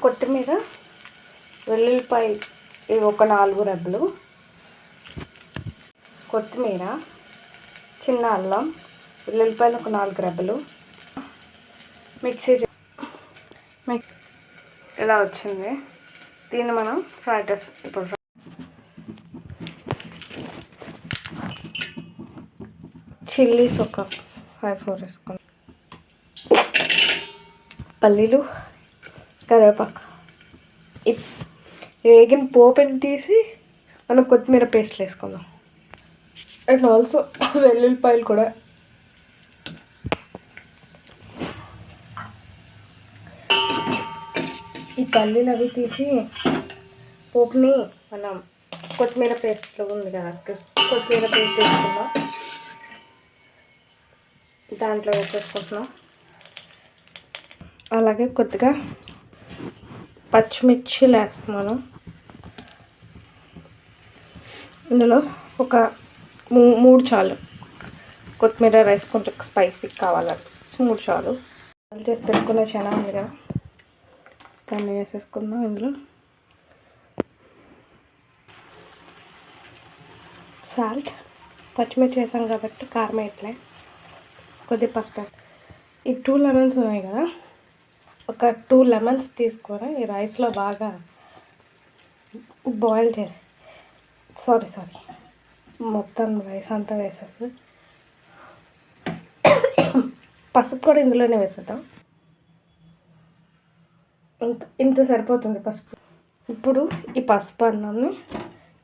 కొత్తిమీర, వెల్లుల్లిపాయ ఇవి ఒక 4 రెబ్బలు, కొత్తిమీర, చిన్న అల్లం, వెల్లుల్లిపాయలు ఒక 4 రెబ్బలు మిక్సీ ఇలా వచ్చింది. దీన్ని మనం ఫ్రైడ్ రైస్ ఇప్పుడు చిల్లీస్ ఒక 5-4 వేసుకున్నాం, పల్లీలు, కరివేపాకు. వేగిన పోపుని తీసి మనం కొత్తిమీర పేస్ట్లు వేసుకుందాం. అండ్ ఆల్సో వెల్లుల్లిపాయలు కూడా. ఈ పల్లీలు అవి తీసి పోపుని మనం కొత్తిమీర పేస్ట్లో ఉంది కదా, కొత్తిమీర పేస్ట్ వేసుకుందాం, దాంట్లో వేసేసుకుంటున్నాం. అలాగే కొద్దిగా పచ్చిమిర్చిలు వేస్తున్నాను. ఇందులో ఒక 3 చాలు. కొత్తిమీర వేసుకుంటే స్పైసీ కావాలంటే 3 చాలు. చేసి పెట్టుకున్న చాలా ఉంది కదా, దాన్ని వేసేసుకుందాం. ఇందులో సాల్ట్, పచ్చిమిర్చి వేసాం కాబట్టి కారం వేయట్లే, కొద్దిగా పసుపు. ఈ 2 లెమన్స్ ఉన్నాయి కదా, ఒక 2 లెమన్స్ తీసుకొని ఈ రైస్లో బాగా బాయిల్ చేసి సారీ మొత్తం రైస్ అంతా వేసేసి పసుపు కూడా ఇందులోనే వేసేద్దాం. ఇంత సరిపోతుంది పసుపు. ఇప్పుడు ఈ పసుపు అన్నాన్ని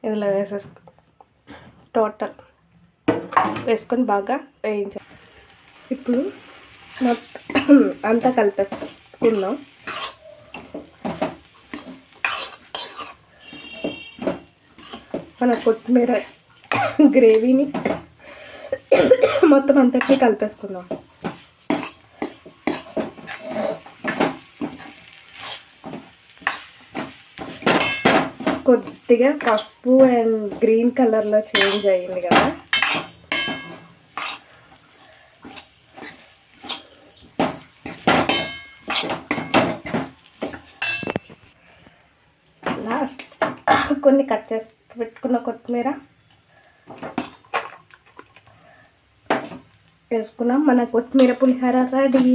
ఇందులో వేసేసుకో, టోటల్ వేసుకొని బాగా వేయించాలి. ఇప్పుడు మొత్తం అంతా కలిపేసుకుందాం. మన కొత్తిమీర గ్రేవీని మొత్తం అంతటినీ కలిపేసుకుందాం. కొద్దిగా పసుపు అండ్ గ్రీన్ కలర్లో చేంజ్ అయ్యింది కదా, లాస్ట్ కొన్ని కట్ చేసి పెట్టుకున్న కొత్తిమీర వేసుకున్నాం. మన కొత్తిమీర పులిహోర రెడీ.